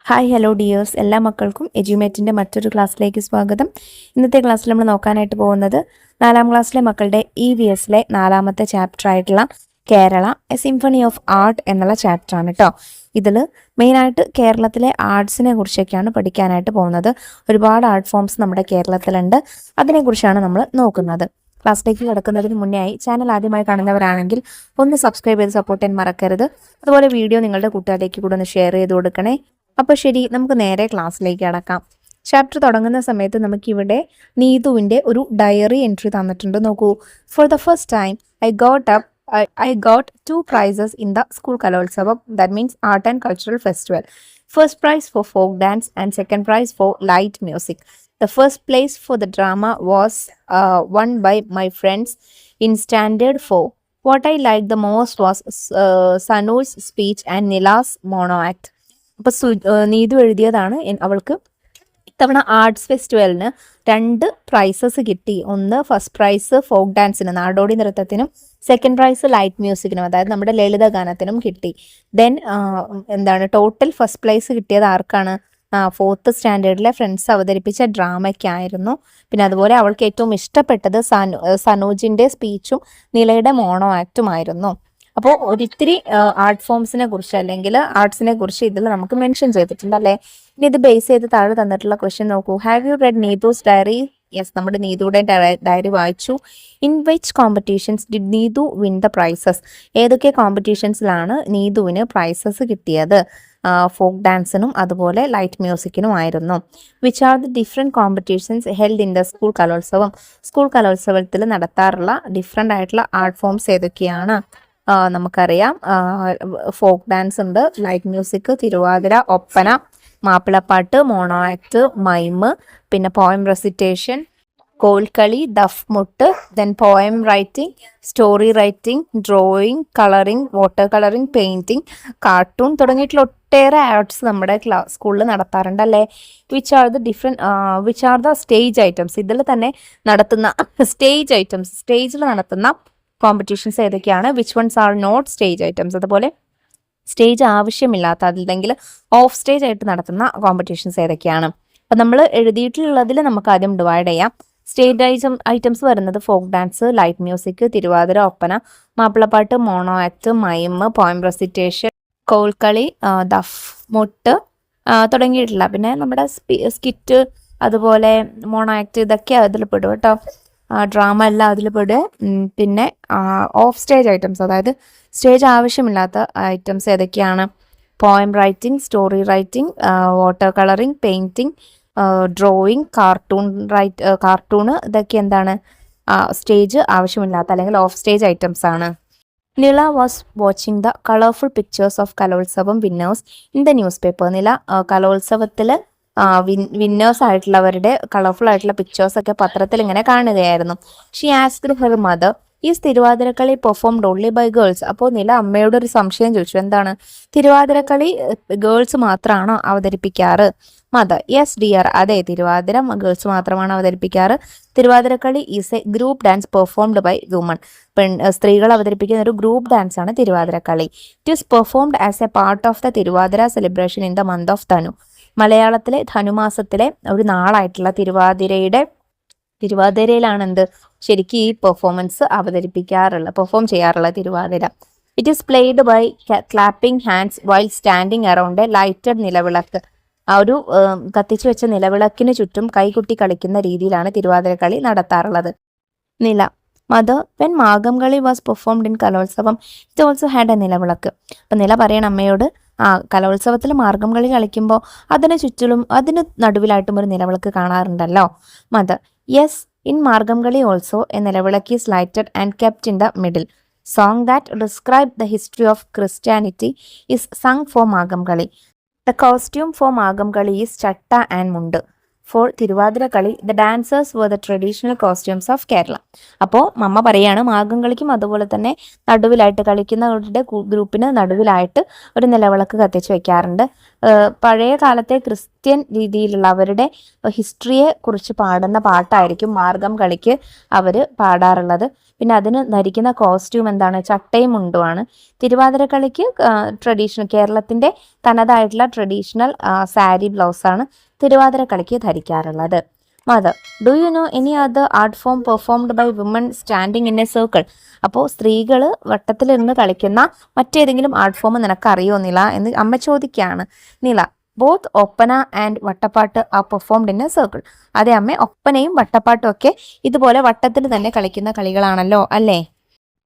Hi hello dears, എല്ലാ മക്കൾക്കും എജ്യൂമേറ്റിൻ്റെ മറ്റൊരു ക്ലാസ്സിലേക്ക് സ്വാഗതം. ഇന്നത്തെ ക്ലാസ്സിൽ നമ്മൾ നോക്കാനായിട്ട് പോകുന്നത് 4ാം ക്ലാസ്സിലെ മക്കളുടെ EVSലെ 4ാമത്തെ ചാപ്റ്റർ ആയിട്ടുള്ള Kerala A symphony of art എന്നുള്ള ചാപ്റ്ററാണ് കേട്ടോ. ഇതിൽ മെയിനായിട്ട് കേരളത്തിലെ ആർട്സിനെ കുറിച്ചൊക്കെയാണ് പഠിക്കാനായിട്ട് പോകുന്നത്. ഒരുപാട് ആർട്ട് ഫോംസ് നമ്മുടെ കേരളത്തിലുണ്ട്, അതിനെക്കുറിച്ചാണ് നമ്മൾ നോക്കുന്നത്. ക്ലാസ്സിലേക്ക് കിടക്കുന്നതിന് മുന്നേ ആയി ചാനൽ ആദ്യമായി കാണുന്നവരാണെങ്കിൽ ഒന്ന് സബ്സ്ക്രൈബ് ചെയ്ത് സപ്പോർട്ട് ചെയ്യാൻ മറക്കരുത്. അതുപോലെ വീഡിയോ നിങ്ങളുടെ കൂട്ടുകാരിലേക്ക് കൂടെ ഒന്ന് ഷെയർ ചെയ്ത് കൊടുക്കണേ. അപ്പോൾ ശരി, നമുക്ക് നേരെ ക്ലാസ്സിലേക്ക് കടക്കാം. ചാപ്റ്റർ തുടങ്ങുന്ന സമയത്ത് നമുക്കിവിടെ നീതുവിൻ്റെ ഒരു ഡയറി എൻട്രി തന്നിട്ടുണ്ട്. നോക്കൂ. For the first time I got 2 prizes in the school Kalolsavam, that means art and cultural festival. First prize for folk dance and second prize for light music. The first place for the drama was won by my friends in standard 4. What I liked the most was Sanu's speech and Nila's mono act. അപ്പോൾ നീതു എഴുതിയതാണ്. അവൾക്ക് ഇത്തവണ arts ഫെസ്റ്റിവലിന് 2 prices കിട്ടി. ഒന്ന് first prize folk ഡാൻസിന്, നാടോടി നൃത്തത്തിനും, second prize light മ്യൂസിക്കിനും, അതായത് നമ്മുടെ ലളിത ഗാനത്തിനും കിട്ടി. ദെൻ ടോട്ടൽ ഫസ്റ്റ് പ്രൈസ് കിട്ടിയത് ആർക്കാണ്? 4th സ്റ്റാൻഡേർഡിലെ ഫ്രണ്ട്സ് അവതരിപ്പിച്ച ഡ്രാമയ്ക്കായിരുന്നു. പിന്നെ അതുപോലെ അവൾക്ക് ഏറ്റവും ഇഷ്ടപ്പെട്ടത് സനൂജിൻ്റെ സ്പീച്ചും നിലയുടെ മോണോ ആക്റ്റുമായിരുന്നു. അപ്പോൾ ഒരിത്തിരി ആർട്ട് ഫോംസിനെ കുറിച്ച് അല്ലെങ്കിൽ ആർട്സിനെ കുറിച്ച് ഇതിൽ നമുക്ക് മെൻഷൻ ചെയ്തിട്ടുണ്ട് അല്ലേ. ഇനി ഇത് ബേസ് ചെയ്ത് താഴെ തന്നിട്ടുള്ള ക്വസ്റ്റ്യൻ നോക്കൂ. Have you read Neethu's diary? Yes, നമ്മുടെ നീതുയുടെ ഡയറി വായിച്ചു. In which competitions did Neethu win the prizes? ഏതൊക്കെ കോമ്പറ്റീഷൻസിലാണ് നീതുവിന് പ്രൈസസ് കിട്ടിയത്? ഫോക്ക് ഡാൻസിനും അതുപോലെ ലൈറ്റ് മ്യൂസിക്കിനും ആയിരുന്നു. Which are the different competitions held in the school കലോത്സവം? സ്കൂൾ കലോത്സവത്തിൽ നടത്താറുള്ള ഡിഫറെൻ്റ് ആയിട്ടുള്ള ആർട്ട് ഫോംസ് ഏതൊക്കെയാണ്? നമുക്കറിയാം, ഫോക്ക് ഡാൻസ് ഉണ്ട്, light music, Thiruvathira, Oppana, Mappilappattu, mono act, മൈമ്, പിന്നെ poem recitation, Kolkali, Duff Muttu, then poem writing, story writing, drawing, colouring, water colouring, painting, cartoon തുടങ്ങിയിട്ടുള്ള ഒട്ടേറെ arts നമ്മുടെ സ്കൂളിൽ നടത്താറുണ്ട് അല്ലേ. Which are the stage items? ഇതിൽ തന്നെ നടത്തുന്ന സ്റ്റേജ് ഐറ്റംസ്, സ്റ്റേജിൽ നടത്തുന്ന കോമ്പറ്റീഷൻസ് ഏതൊക്കെയാണ്? Which ones are not stage items? അതുപോലെ സ്റ്റേജ് ആവശ്യമില്ലാത്ത, അല്ലെങ്കിൽ ഓഫ് സ്റ്റേജ് ആയിട്ട് നടത്തുന്ന കോമ്പറ്റീഷൻസ് ഏതൊക്കെയാണ്? അപ്പം നമ്മൾ എഴുതിയിട്ടുള്ളതിൽ നമുക്ക് ആദ്യം ഡിവൈഡ് ചെയ്യാം. സ്റ്റേജ് ഐറ്റംസ് വരുന്നത് folk dance, light music, Thiruvathira, Oppana, Mappilappattu, mono act, mime, poem recitation, Kolkali, Duff Muttu തുടങ്ങിയിട്ടുള്ള, പിന്നെ നമ്മുടെ സ്കിറ്റ്, അതുപോലെ മോണോ ആക്ട്, ഇതൊക്കെ അതിൽ പെടും കേട്ടോ. ഡ്രാമ എല്ലാം അതിൽ പെടുക. പിന്നെ ഓഫ് സ്റ്റേജ് ഐറ്റംസ്, അതായത് സ്റ്റേജ് ആവശ്യമില്ലാത്ത ഐറ്റംസ് ഏതൊക്കെയാണ്? Poem writing, story writing, water colouring, painting, drawing, cartoon, ഇതൊക്കെ എന്താണ്? സ്റ്റേജ് ആവശ്യമില്ലാത്ത അല്ലെങ്കിൽ ഓഫ് സ്റ്റേജ് ഐറ്റംസ് ആണ്. Nila was watching the colourful pictures of Kalolsavam winners in the newspaper. Nila കലോത്സവത്തിൽ വിന്നേഴ്സ് ആയിട്ടുള്ളവരുടെ കളർഫുൾ ആയിട്ടുള്ള പിക്ചേഴ്സൊക്കെ പത്രത്തിൽ ഇങ്ങനെ കാണുകയായിരുന്നു. She asked her mother, is Thiruvathirakkali performed only by girls? അപ്പോൾ നില അമ്മയോട് ഒരു സംശയം ചോദിച്ചു. എന്താണ്? തിരുവാതിരക്കളി ഗേൾസ് മാത്രമാണോ അവതരിപ്പിക്കാറ്? മദർ, യെസ് ഡിയർ, അതെ, തിരുവാതിര ഗേൾസ് മാത്രമാണ് അവതരിപ്പിക്കാറ്. Thiruvathirakkali is a group dance performed by woman. സ്ത്രീകൾ അവതരിപ്പിക്കുന്ന ഒരു ഗ്രൂപ്പ് ഡാൻസ് ആണ് Thiruvathirakkali. It is performed as a part of the Thiruvathira celebration in the month of Dhanu. മലയാളത്തിലെ ധനുമാസത്തിലെ ഒരു നാളായിട്ടുള്ള തിരുവാതിരയിലാണ് എന്ത് ശരിക്കും ഈ പെർഫോം ചെയ്യാറുള്ള Thiruvathira. It is played by clapping hands while standing around a lighted nilavilakku. ആ ഒരു കത്തിച്ചു വെച്ച നിലവിളക്കിന് ചുറ്റും കൈകൊട്ടി കളിക്കുന്ന രീതിയിലാണ് തിരുവാതിരക്കളി നടത്താറുള്ളത്. നില, mother, when Margamkali was performed in കലോത്സവം ഇറ്റ് ഓൾസോ ഹാഡ് എ നിലവിളക്ക്. അപ്പം നില പറയണം അമ്മയോട്, കലോത്സവത്തിൽ മാർഗംകളി കളിക്കുമ്പോൾ അതിന് നടുവിലായിട്ടും ഒരു നിലവിളക്ക് കാണാറുണ്ടല്ലോ. Mother, yes, in Margamkali also a nilavilakku is lighted and kept in the middle. Song that describe the history of Christianity is sung for Margamkali. The costume for Margamkali is chatta and mundu. For Thiruvathirakkali the dancers wear the traditional costumes of Kerala. അപ്പോൾ mamma പറയാണ്, മാർഗംകളിക്കും അതുപോലെ തന്നെ നടുവിലായിട്ട് കളിക്കുന്നവരുടെ ഗ്രൂപ്പിന് നടുവിലായിട്ട് ഒരു നിലവിളക്ക് കത്തിച്ച് വെക്കാറുണ്ട്. പഴയ കാലത്തെ ക്രിസ്ത്യൻ രീതിയിലുള്ള അവരുടെ ഹിസ്റ്ററിയെ കുറിച്ച് പാടുന്ന പാട്ടായിരിക്കും മാർഗം കളിക്ക് അവർ പാടാറുള്ളത്. പിന്നെ അതിന് ധരിക്കുന്ന കോസ്റ്റ്യൂം എന്താണ്, ചട്ടയും മുണ്ടുമാണ്. തിരുവാതിരക്കളിക്ക് ട്രഡീഷണൽ കേരളത്തിന്റെ തനതായിട്ടുള്ള ട്രഡീഷണൽ സാരി ബ്ലൗസാണ് തിരുവാതിരക്കളിക്ക് ധരിക്കാറുള്ളത്. Mother, do you know any other art form performed by woman standing in a circle? അപ്പോൾ സ്ത്രീകൾ വട്ടത്തിലിരുന്ന് കളിക്കുന്ന മറ്റേതെങ്കിലും ആർട്ട് ഫോം നിനക്ക് അറിയോ നില എന്ന് അമ്മ ചോദിക്കുകയാണ്. നില, ബോത്ത് ഒപ്പന ആൻഡ് വട്ടപ്പാട്ട് ആ പെർഫോംഡ് ഇൻ എ സർക്കിൾ. അതെ അമ്മ, ഒപ്പനയും വട്ടപ്പാട്ടും ഒക്കെ ഇതുപോലെ വട്ടത്തിൽ തന്നെ കളിക്കുന്ന കളികളാണല്ലോ അല്ലേ?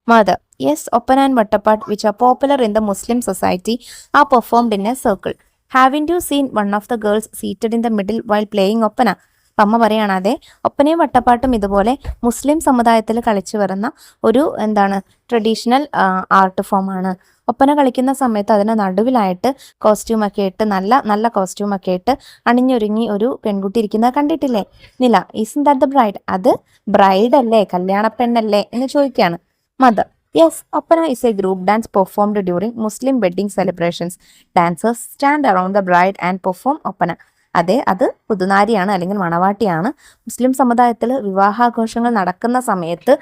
Mother, yes, Oppana and Vattappattu which are popular in the Muslim society are performed in a circle. ഹാവിൻ you seen one of the girls seated in the middle while playing Oppana? അമ്മ പറയാണ്, അതെ, ഒപ്പനയും വട്ടപ്പാട്ടും ഇതുപോലെ മുസ്ലിം സമുദായത്തിൽ കളിച്ചു വരുന്ന ഒരു ട്രഡീഷണൽ ആർട്ട് ഫോമാണ്. ഒപ്പന കളിക്കുന്ന സമയത്ത് അതിന് നടുവിലായിട്ട് കോസ്റ്റ്യൂമൊക്കെ ഇട്ട് നല്ല നല്ല കോസ്റ്റ്യൂമൊക്കെ ഇട്ട് അണിഞ്ഞൊരുങ്ങി ഒരു പെൺകുട്ടി ഇരിക്കുന്നത് കണ്ടിട്ടില്ലേ? നില, ഈസൻ ദാറ്റ് ദ ബ്രൈഡ്? അത് ബ്രൈഡ് അല്ലേ, കല്യാണ പെണ്ണല്ലേ എന്ന് ചോദിക്കുകയാണ്. Mother, yes, Oppana is A group dance performed during Muslim wedding celebrations. Dancers stand around the bride and perform Oppana. അതെ, അത് പുതുനാരിയാണ് അല്ലെങ്കിൽ മണവാട്ടിയാണ്. മുസ്ലിം സമുദായത്തിൽ വിവാഹാഘോഷങ്ങൾ നടക്കുന്ന സമയത്ത്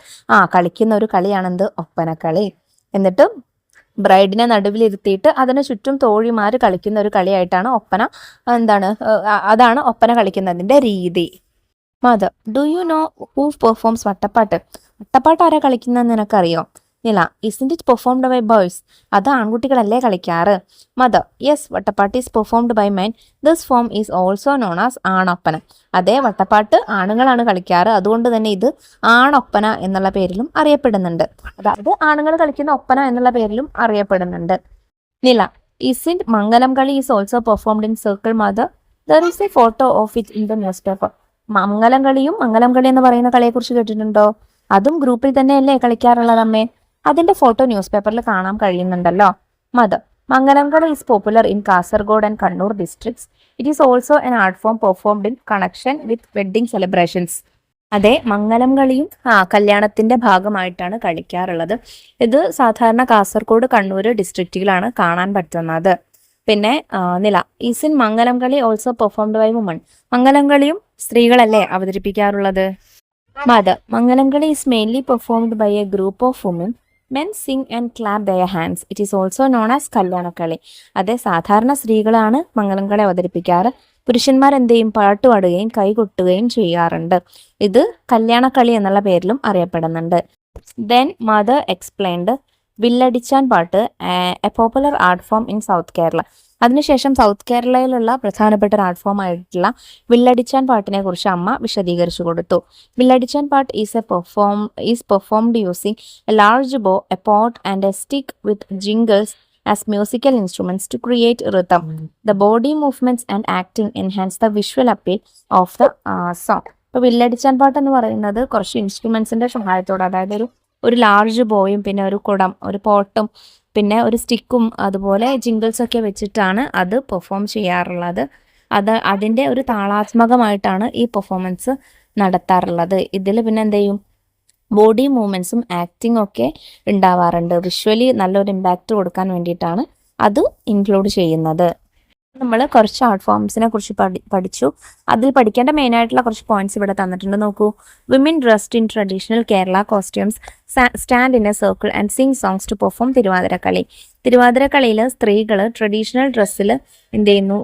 കളിക്കുന്ന ഒരു കളിയാണെന്ത്, ഒപ്പനക്കളി. എന്നിട്ട് ബ്രൈഡിനെ നടുവിലിരുത്തിയിട്ട് അതിന് ചുറ്റും തോഴിമാർ കളിക്കുന്ന ഒരു കളിയായിട്ടാണ് ഒപ്പന അതാണ് ഒപ്പന കളിക്കുന്നതിന്റെ രീതി. Mother, do you know who performs Vattappattu? Vattappattu ആരാ കളിക്കുന്നതെന്ന് നിനക്കറിയോ? Nila, isn't it performed by boys? അത് ആൺകുട്ടികളല്ലേ കളിക്കാറ്. Mother, yes, Vattappattu is performed by men. This form is also known as Anoppana. അതേ, വട്ടപ്പാട്ട് ആണുങ്ങളാണ് കളിക്കാറ്, അതുകൊണ്ട് തന്നെ ഇത് ആണൊപ്പന എന്നുള്ള പേരിലും അറിയപ്പെടുന്നുണ്ട്. അതായത് ആണുങ്ങൾ കളിക്കുന്ന ഒപ്പന എന്നുള്ള പേരിലും അറിയപ്പെടുന്നുണ്ട്. നില, isn't Mangalam Kali is also performed in circle? Mother, there is a photo of it in the newspaper. Mangalam Kali എന്ന് പറയുന്ന കളിയെ കുറിച്ച് കേട്ടിട്ടുണ്ടോ? അതും ഗ്രൂപ്പിൽ തന്നെയല്ലേ കളിക്കാറുള്ളത് അമ്മേ? അതിന്റെ ഫോട്ടോ ന്യൂസ് പേപ്പറിൽ കാണാൻ കഴിയുന്നുണ്ടല്ലോ. Mother, Mangalam Kali is popular in Kasaragod and Kannur districts. It is also an art form performed in connection with wedding celebrations. അതെ, മംഗലം കളിയും കല്യാണത്തിന്റെ ഭാഗമായിട്ടാണ് കളിക്കാറുള്ളത്. ഇത് സാധാരണ കാസർഗോഡ്, കണ്ണൂർ ഡിസ്ട്രിക്റ്റുകളാണ് കാണാൻ പറ്റുന്നത്. പിന്നെ നില, is in Mangalam Kali also performed by woman? Mangalam കളിയും സ്ത്രീകളല്ലേ അവതരിപ്പിക്കാറുള്ളത്. Mother, Mangalam Kali is mainly performed by a group of woman. Men sing and clap their hands. It is also known as Kalyanakkali. അതെ, സാധാരണ സ്ത്രീകളാണ് മംഗലം കളി അവതരിപ്പിക്കാറ്. പുരുഷന്മാർ എന്ത് ചെയ്യും, പാട്ടുപാടുകയും കൈകൊട്ടുകയും ചെയ്യാറുണ്ട്. ഇത് കല്യാണക്കളി എന്നുള്ള പേരിലും അറിയപ്പെടുന്നുണ്ട്. ദെൻ മദർ എക്സ്പ്ലെയിൻഡ് വില്ലടിച്ചാൻ പാട്ട്, A popular art form in south Kerala. അതിനുശേഷം സൗത്ത് കേരളയിലുള്ള പ്രധാനപ്പെട്ട ഒരു ആർട്ട് ഫോം ആയിട്ടുള്ള വില്ലടിച്ചാൻ പാട്ടിനെ കുറിച്ച് അമ്മ വിശദീകരിച്ചു കൊടുത്തു. Villadichan pattu is performed using a large bow, a pot and a stick with jingles as musical instruments to create rhythm. The body movements and acting enhance the visual appeal of the song. ഇപ്പോൾ വില്ലടിച്ചാൻ പാട്ട് എന്ന് പറയുന്നത് കുറച്ച് ഇൻസ്ട്രുമെന്റ്സിന്റെ സഹായത്തോടെ, അതായത് ഒരു large ബോയും പിന്നെ ഒരു കുടം, ഒരു പോട്ടും പിന്നെ ഒരു സ്റ്റിക്കും അതുപോലെ ജിംഗിൾസ് ഒക്കെ വെച്ചിട്ടാണ് അത് പെർഫോം ചെയ്യാറുള്ളത്. അതിൻ്റെ ഒരു താളാത്മകമായിട്ടാണ് ഈ പെർഫോമൻസ് നടത്താറുള്ളത്. ഇതിൽ പിന്നെ എന്ത് ചെയ്യും, ബോഡി മൂവ്മെൻറ്റ്സും ആക്ടിങ് ഒക്കെ ഉണ്ടാവാറുണ്ട്. വിഷ്വലി നല്ലൊരു ഇമ്പാക്റ്റ് കൊടുക്കാൻ വേണ്ടിയിട്ടാണ് അത് ഇൻക്ലൂഡ് ചെയ്യുന്നത്. നമ്മൾ കുറച്ച് ആർട്ട് ഫോംസിനെ കുറിച്ച് പഠിച്ചു. അതിൽ പഠിക്കേണ്ട മെയിൻ ആയിട്ടുള്ള കുറച്ച് പോയിന്റ്സ് ഇവിടെ തന്നിട്ടുണ്ട്. നോക്കൂ. Women dressed in traditional Kerala costumes stand in a circle and sing songs to perform Thiruvathirakali. തിരുവാതിരക്കളിയിൽ സ്ത്രീകൾ ട്രഡീഷണൽ ഡ്രസ്സിൽ എന്ത് ചെയ്യുന്നു,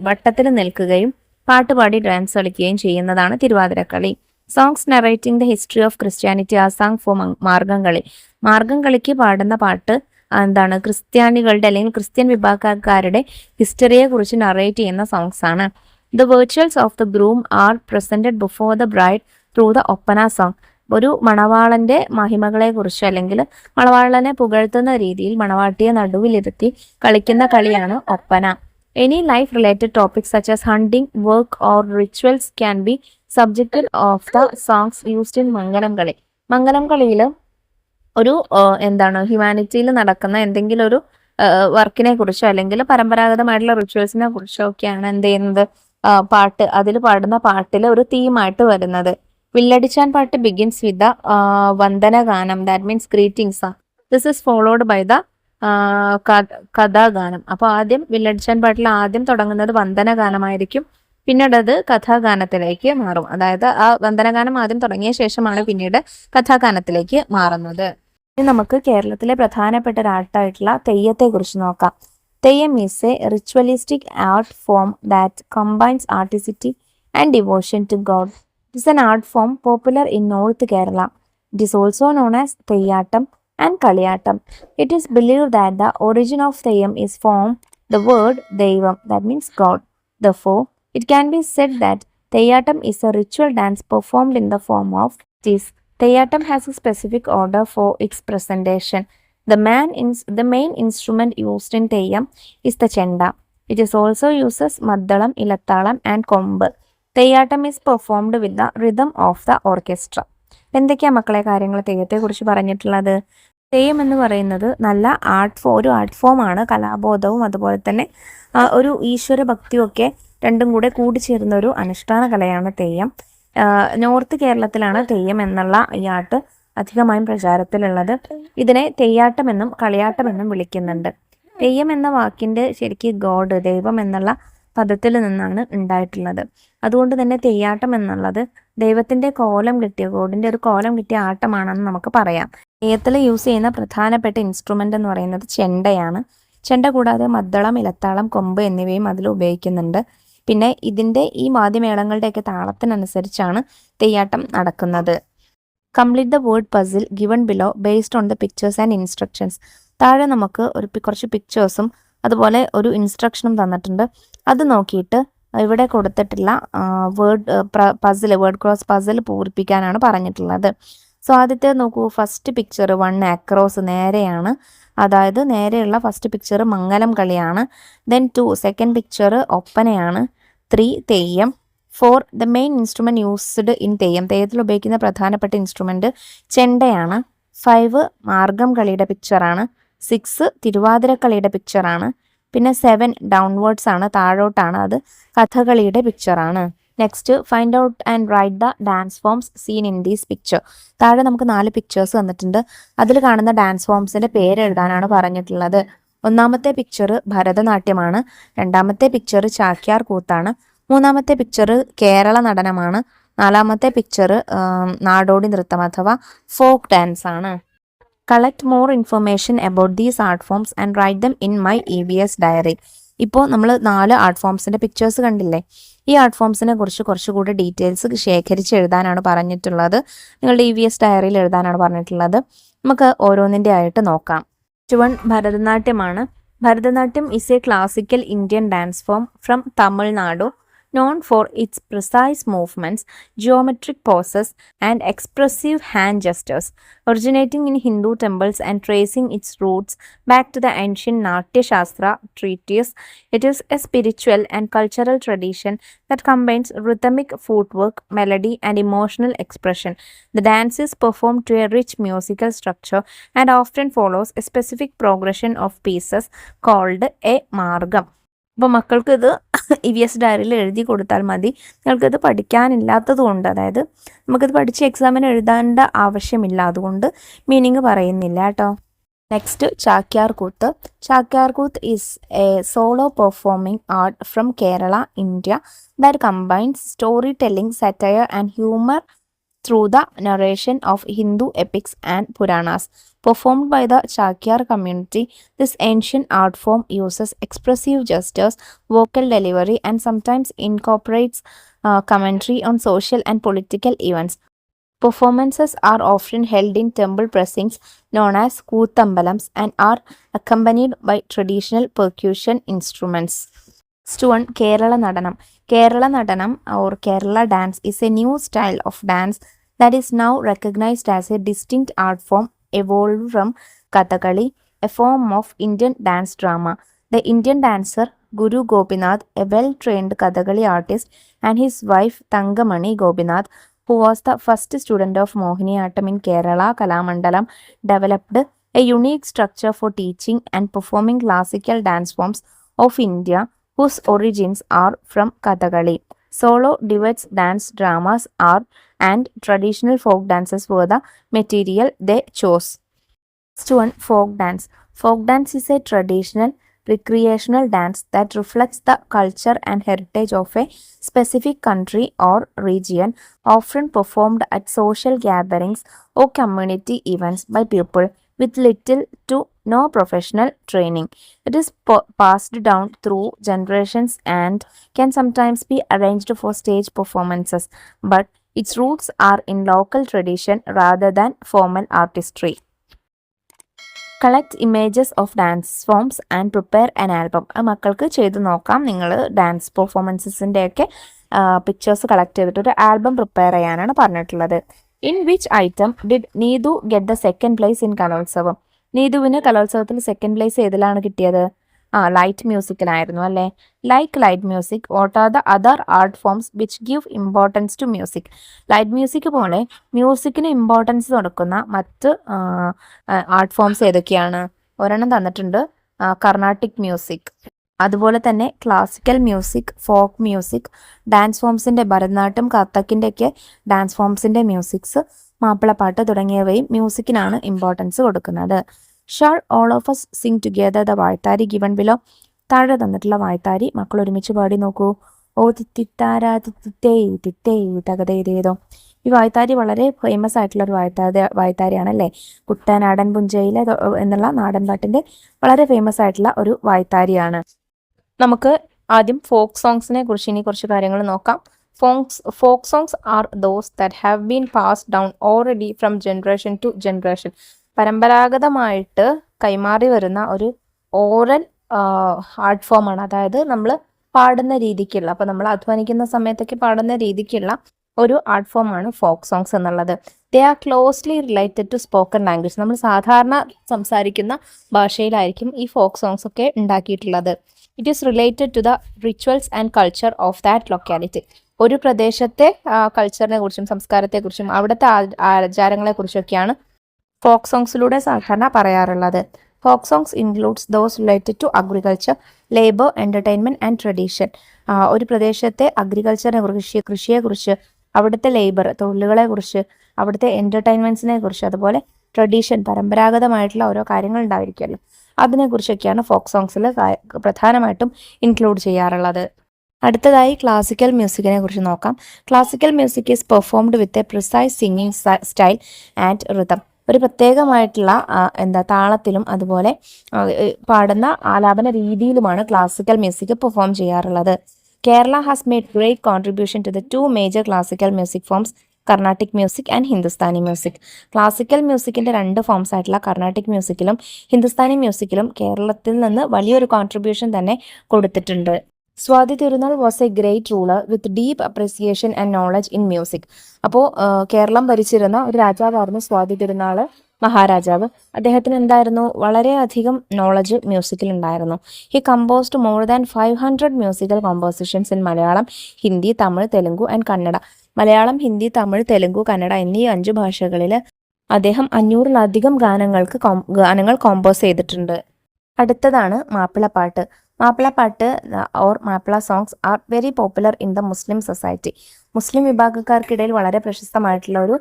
വട്ടത്തിൽ നിൽക്കുകയും പാട്ടുപാടി ഡാൻസ് കളിക്കുകയും ചെയ്യുന്നതാണ് Thiruvathirakali. Songs narrating the history of Christianity are sung for Margamkali. മാർഗംകളിക്ക് പാടുന്ന പാട്ട് ക്രിസ്ത്യാനികളുടെ അല്ലെങ്കിൽ ക്രിസ്ത്യൻ വിഭാഗക്കാരുടെ ഹിസ്റ്ററിയെ കുറിച്ച് നറേറ്റ് ചെയ്യുന്ന സോങ്സ് ആണ്. The virtues of the groom are presented before the bride through the Oppana song. ഒരു മണവാളന്റെ മഹിമകളെ കുറിച്ച് അല്ലെങ്കിൽ മണവാളനെ പുകഴ്ത്തുന്ന രീതിയിൽ മണവാട്ടിയെ നടുവിലിരുത്തി കളിക്കുന്ന കളിയാണ് Oppana. Any life related topics such as hunting, work or rituals can be subjected of the songs used in മംഗലം കളി. മംഗലം കളിയിൽ ഒരു ഹ്യൂമാനിറ്റിയിൽ നടക്കുന്ന എന്തെങ്കിലും ഒരു വർക്കിനെ കുറിച്ചോ അല്ലെങ്കിൽ പരമ്പരാഗതമായിട്ടുള്ള റിച്വൽസിനെ കുറിച്ചോ ഒക്കെയാണ് എന്ത് ചെയ്യുന്നത്, പാട്ട്, അതിൽ പാടുന്ന പാട്ടിൽ ഒരു തീമായിട്ട് വരുന്നത്. Villadichan pattu begins with the vandanaganam, that means greetings. This is followed by the kathaganam. അപ്പോൾ ആദ്യം വില്ലടിച്ചാൻ പാട്ടിൽ ആദ്യം തുടങ്ങുന്നത് വന്ദനഗാനമായിരിക്കും, പിന്നീട് അത് കഥാഗാനത്തിലേക്ക് മാറും. അതായത് ആ വന്ദനഗാനം ആദ്യം തുടങ്ങിയ ശേഷമാണ് പിന്നീട് കഥാഗാനത്തിലേക്ക് മാറുന്നത്. ഇനി നമുക്ക് കേരളത്തിലെ പ്രധാനപ്പെട്ട ഒരു ആർട്ടായിട്ടുള്ള തെയ്യത്തെ കുറിച്ച് നോക്കാം. Theyyam is a ritualistic art form that combines artistry and devotion to god. It is an art form popular in north Kerala. It is also known as Theyyattam and Kaliyatam. It is believed that the origin of Theyyam is from the word Deivam, that means God. Therefore, it can be said that Theyyatam is a ritual dance performed in the form of this. Theyyatam has a specific order for its presentation. The main instrument used in Theyyam is the chenda. It is also uses Maddalam, Ilattalam and Kombu. Theyyatam is performed with the rhythm of the orchestra. എന്തൊക്കെയാ മക്കളെ കാര്യങ്ങൾ തെയ്യത്തെക്കുറിച്ച് പറഞ്ഞിട്ടുള്ളത്? തെയ്യം എന്ന് പറയുന്നത് നല്ല ഒരു art ഫോമാണ്. കലാബോധവും അതുപോലെ തന്നെ ഒരു ഈശ്വര ഭക്തിയും ഒക്കെ രണ്ടും കൂടെ കൂടിച്ചേരുന്ന ഒരു അനുഷ്ഠാന കലയാണ് തെയ്യം. നോർത്ത് കേരളത്തിലാണ് തെയ്യം എന്നുള്ള ഈ ആർട്ട് അധികമായും പ്രചാരത്തിലുള്ളത്. ഇതിനെ തെയ്യാട്ടമെന്നും കളിയാട്ടമെന്നും വിളിക്കുന്നുണ്ട്. തെയ്യം എന്ന വാക്കിൻ്റെ ശരിക്കും ഗോഡ്, ദൈവം എന്നുള്ള പദത്തിൽ നിന്നാണ് ഉണ്ടായിട്ടുള്ളത്. അതുകൊണ്ട് തന്നെ തെയ്യാട്ടം എന്നുള്ളത് ദൈവത്തിൻ്റെ കോലം കിട്ടിയ, ഗോഡിൻ്റെ ഒരു കോലം കിട്ടിയ ആട്ടമാണെന്ന് നമുക്ക് പറയാം. തെയ്യത്തിൽ യൂസ് ചെയ്യുന്ന പ്രധാനപ്പെട്ട ഇൻസ്ട്രുമെൻ്റ് എന്ന് പറയുന്നത് ചെണ്ടയാണ്. ചെണ്ട കൂടാതെ മദ്ദളം, ഇലത്താളം, കൊമ്പ് എന്നിവയും അതിൽ ഉപയോഗിക്കുന്നുണ്ട്. പിന്നെ ഇതിൻ്റെ ഈ വാദ്യമേളങ്ങളുടെയൊക്കെ താളത്തിനനുസരിച്ചാണ് തെയ്യാട്ടം നടക്കുന്നത്. Complete the word puzzle given below based on the pictures and instructions. താഴെ നമുക്ക് കുറച്ച് പിക്ചേഴ്സും അതുപോലെ ഒരു ഇൻസ്ട്രക്ഷനും തന്നിട്ടുണ്ട്. അത് നോക്കിയിട്ട് ഇവിടെ കൊടുത്തിട്ടുള്ള വേർഡ് ക്രോസ് പസിൽ പൂരിപ്പിക്കാനാണ് പറഞ്ഞിട്ടുള്ളത്. സോ ആദ്യത്തെ നോക്കൂ, ഫസ്റ്റ് പിക്ചർ 1 അക്രോസ് നേരെയാണ്, അതായത് നേരെയുള്ള ഫസ്റ്റ് പിക്ചർ മംഗലം കളിയാണ്. ദെൻ 2 സെക്കൻഡ് പിക്ചർ ഒപ്പനയാണ്. 3 Theyyam. 4 the main instrument used in Theyyam. തെയ്യത്തിൽ ഉപയോഗിക്കുന്ന പ്രധാനപ്പെട്ട ഇൻസ്ട്രുമെൻറ്റ് ചെണ്ടയാണ്. 5 മാർഗം കളിയുടെ പിക്ചറാണ്. 6 തിരുവാതിരക്കളിയുടെ പിക്ചറാണ്. പിന്നെ 7 ഡൗൺവേർഡ്സ് ആണ്, താഴോട്ടാണ്, അത് കഥകളിയുടെ പിക്ചറാണ്. Next find out and write the dance forms seen in these picture. താഴെ നമുക്ക് 4 പിക്ചേഴ്സ് തന്നിട്ടുണ്ട്. അതിൽ കാണുന്ന ഡാൻസ് ഫോംസിൻ്റെ പേര് എഴുതാനാണ് പറഞ്ഞിട്ടുള്ളത്. ഒന്നാമത്തെ പിക്ചർ ഭരതനാട്യമാണ്. രണ്ടാമത്തെ പിക്ചർ ചാക്യാർ കൂത്താണ്. മൂന്നാമത്തെ പിക്ചർ കേരള നടനമാണ്. നാലാമത്തെ പിക്ചർ നാടോടി നൃത്തം അഥവാ ഫോക്ക് ഡാൻസ് ആണ്. Collect more information about these art forms and write them in my EVS diary. ഇപ്പോൾ നമ്മൾ 4 ആർട്ട് ഫോംസിൻ്റെ പിക്ചേഴ്സ് കണ്ടില്ലേ? ഈ ആർട്ട് ഫോംസിനെ കുറിച്ച് കുറച്ചുകൂടി ഡീറ്റെയിൽസ് ശേഖരിച്ച് എഴുതാനാണ് പറഞ്ഞിട്ടുള്ളത്. നിങ്ങളുടെ EVS ഡയറിയിൽ എഴുതാനാണ് പറഞ്ഞിട്ടുള്ളത്. നമുക്ക് ഓരോന്നിൻ്റെ ആയിട്ട് നോക്കാം. 1 ഭരതനാട്യമാണ്. Bharatanatyam is a classical Indian dance form from Tamil Nadu, known for its precise movements, geometric poses, and expressive hand gestures. Originating in Hindu temples and tracing its roots back to the ancient Natya Shastra treatise, it is a spiritual and cultural tradition that combines rhythmic footwork, melody, and emotional expression. The dance is performed to a rich musical structure and often follows a specific progression of pieces called a margam. അപ്പോൾ മക്കൾക്ക് ഇത് EVS ഡയറിയിൽ എഴുതി കൊടുത്താൽ മതി. നിങ്ങൾക്കിത് പഠിക്കാനില്ലാത്തത് കൊണ്ട്, അതായത് നമുക്കിത് പഠിച്ച് എക്സാമിന് എഴുതേണ്ട ആവശ്യമില്ല, അതുകൊണ്ട് മീനിങ് പറയുന്നില്ല കേട്ടോ. Next Chakyar Koothu. Chakyar Koothu is A solo performing art from Kerala, India, that combines story telling, satire and humour through the narration of Hindu epics and Puranas. Performed by the Chakyar community, this ancient art form uses expressive gestures, vocal delivery, and sometimes incorporates commentary on social and political events. Performances are often held in temple precincts known as Koothambalams and are accompanied by traditional percussion instruments. Next one, Kerala Nadanam. Kerala Nadanam or Kerala dance is a new style of dance that is now recognized as a distinct art form evolved from Kathakali, a form of Indian dance drama. The Indian dancer Guru Gopinath, a well-trained Kathakali artist, and his wife Thangamani Gopinath, who was the first student of Mohiniyattam in Kerala Kalamandalam, developed a unique structure for teaching and performing classical dance forms of India, whose origins are from Kathakali. Solo, duets, dance, dramas and traditional folk dances were the material they chose. Next one, folk dance. Folk dance is a traditional recreational dance that reflects the culture and heritage of a specific country or region, often performed at social gatherings or community events by people with little to no professional training. It is passed down through generations and can sometimes be arranged for stage performances, but its roots are in local tradition rather than formal artistry. Collect images of dance forms and prepare an album. അത് മക്കൾക്ക് ചെയ്ത് നോക്കാം. നിങ്ങൾ dance പെർഫോമൻസിൻ്റെ ഒക്കെ pictures collect ചെയ്തിട്ട് ഒരു album prepare ചെയ്യാനാണ് പറഞ്ഞിട്ടുള്ളത്. In which item did Neethu get the second place in കലോത്സവം? നീതുവിന് കലോത്സവത്തിൽ സെക്കൻഡ് പ്ലേസ് ഏതിലാണ് കിട്ടിയത്? ലൈറ്റ് മ്യൂസിക്കിലായിരുന്നു അല്ലേ. Light music, what are the other art forms which give importance to music? Light music പോലെ മ്യൂസിക്കിന് ഇമ്പോർട്ടൻസ് കൊടുക്കുന്ന മറ്റ് ആർട്ട് ഫോംസ് ഏതൊക്കെയാണ്? ഒരെണ്ണം തന്നിട്ടുണ്ട്, കർണാട്ടിക് മ്യൂസിക്. അതുപോലെ തന്നെ classical music, folk music, dance ഫോംസിൻ്റെ ഭരതനാട്യം, കഥക്കിൻ്റെ ഒക്കെ ഡാൻസ് ഫോംസിൻ്റെ മ്യൂസിക്സ്, മാപ്പിളപ്പാട്ട് തുടങ്ങിയവയും മ്യൂസിക്കിനാണ് ഇമ്പോർട്ടൻസ് കൊടുക്കുന്നത്. Shall all of us sing together the vaythari given below? താഴെ തന്നിട്ടുള്ള വായ്ത്താരി മക്കൾ ഒരുമിച്ച് പാടി നോക്കൂ. ഓ തിത്തിത്താരാ തിത്തേ തിത്തേ തകതേതേതോ. ഈ വായ്ത്താരി വളരെ ഫേമസ് ആയിട്ടുള്ള ഒരു വായ്ത്താരിയാണല്ലേ. കുട്ടനാടൻ പുഞ്ചയിലെ എന്നുള്ള നാടൻ പാട്ടിൻ്റെ വളരെ ഫേമസ് ആയിട്ടുള്ള ഒരു വായ്ത്താരിയാണ്. നമുക്ക് ആദ്യം ഫോക്ക് സോങ്സിനെ കുറിച്ച് ഇനി കുറച്ച് കാര്യങ്ങൾ നോക്കാം. Folk songs are those that have been passed down already from generation to generation. പരമ്പരാഗതമായിട്ട് കൈമാറി വരുന്ന ഒരു ഓറൽ ആർട്ട് ഫോമാണ്. അതായത് നമ്മൾ പാടുന്ന രീതിക്കുള്ള, അപ്പോൾ നമ്മൾ അധ്വാനിക്കുന്ന സമയത്തൊക്കെ പാടുന്ന രീതിക്കുള്ള ഒരു ആർട്ട് ഫോമാണ് ഫോക്ക് സോങ്സ് എന്നുള്ളത്. They are closely related to spoken language. നമ്മൾ സാധാരണ സംസാരിക്കുന്ന ഭാഷയിലായിരിക്കും ഈ ഫോക്ക് സോങ്സ് ഒക്കെ ഉണ്ടാക്കിയിട്ടുള്ളത്. It is related to the rituals and culture of that locality. ഒരു പ്രദേശത്തെ കൾച്ചറിനെ കുറിച്ചും സംസ്കാരത്തെക്കുറിച്ചും അവിടുത്തെ ആചാരങ്ങളെക്കുറിച്ചൊക്കെയാണ് ഫോക്ക് സോങ്സിലൂടെ സാധാരണ പറയാറുള്ളത്. Folk songs includes those related to agriculture, labour, entertainment and tradition. ഒരു പ്രദേശത്തെ അഗ്രികൾച്ചറിനെ കുറിച്ച്, കൃഷിയെക്കുറിച്ച്, അവിടുത്തെ ലേബർ തൊഴിലുകളെക്കുറിച്ച്, അവിടുത്തെ എൻ്റർടൈൻമെൻറ്റ്സിനെ കുറിച്ച്, അതുപോലെ ട്രഡീഷൻ പരമ്പരാഗതമായിട്ടുള്ള ഓരോ കാര്യങ്ങൾ ഉണ്ടായിരിക്കുമല്ലോ, അതിനെക്കുറിച്ചൊക്കെയാണ് ഫോക്ക് സോങ്സിൽ പ്രധാനമായിട്ടും ഇൻക്ലൂഡ് ചെയ്യാറുള്ളത്. അടുത്തതായി ക്ലാസിക്കൽ മ്യൂസിക്കിനെ കുറിച്ച് നോക്കാം. Classical music is performed with a precise singing style and rhythm. ഒരു പ്രത്യേകമായിട്ടുള്ള താളത്തിലും അതുപോലെ പാടുന്ന ആലാപന രീതിയിലുമാണ് ക്ലാസിക്കൽ മ്യൂസിക് പെർഫോം ചെയ്യാറുള്ളത്. Kerala has made great contribution to the two major classical music forms, Carnatic music and Hindustani music. Classical മ്യൂസിക്കിൻ്റെ രണ്ട് ഫോംസ് ആയിട്ടുള്ള കർണാട്ടിക് മ്യൂസിക്കിലും ഹിന്ദുസ്ഥാനി മ്യൂസിക്കിലും കേരളത്തിൽ നിന്ന് വലിയൊരു കോൺട്രിബ്യൂഷൻ തന്നെ കൊടുത്തിട്ടുണ്ട്. Swathi Thirunal was A great ruler with deep appreciation and knowledge in music. അപ്പോൾ കേരളം ഭരിച്ചിരുന്ന ഒരു രാജാവായിരുന്നു സ്വാതി തിരുനാൾ മഹാരാജാവ്. അദ്ദേഹത്തിന് എന്തായിരുന്നു, വളരെയധികം നോളജ് മ്യൂസിക്കിൽ ഉണ്ടായിരുന്നു. He composed more than 500 musical compositions in Malayalam, Hindi, Tamil, Telugu and Kannada. Malayalam, Hindi, Tamil, Telugu, Kannada എന്നീ 5 ഭാഷകളിൽ അദ്ദേഹം 500-ലധികം ഗാനങ്ങൾ കോമ്പോസ് ചെയ്തിട്ടുണ്ട്. അടുത്തതാണ് Mappilappattu. Mappilappattu or Mappila songs are very popular in the Muslim society. Muslim വിഭാഗക്കാർക്കിടയിൽ വളരെ പ്രശസ്തമായിട്ടുള്ള ഒരു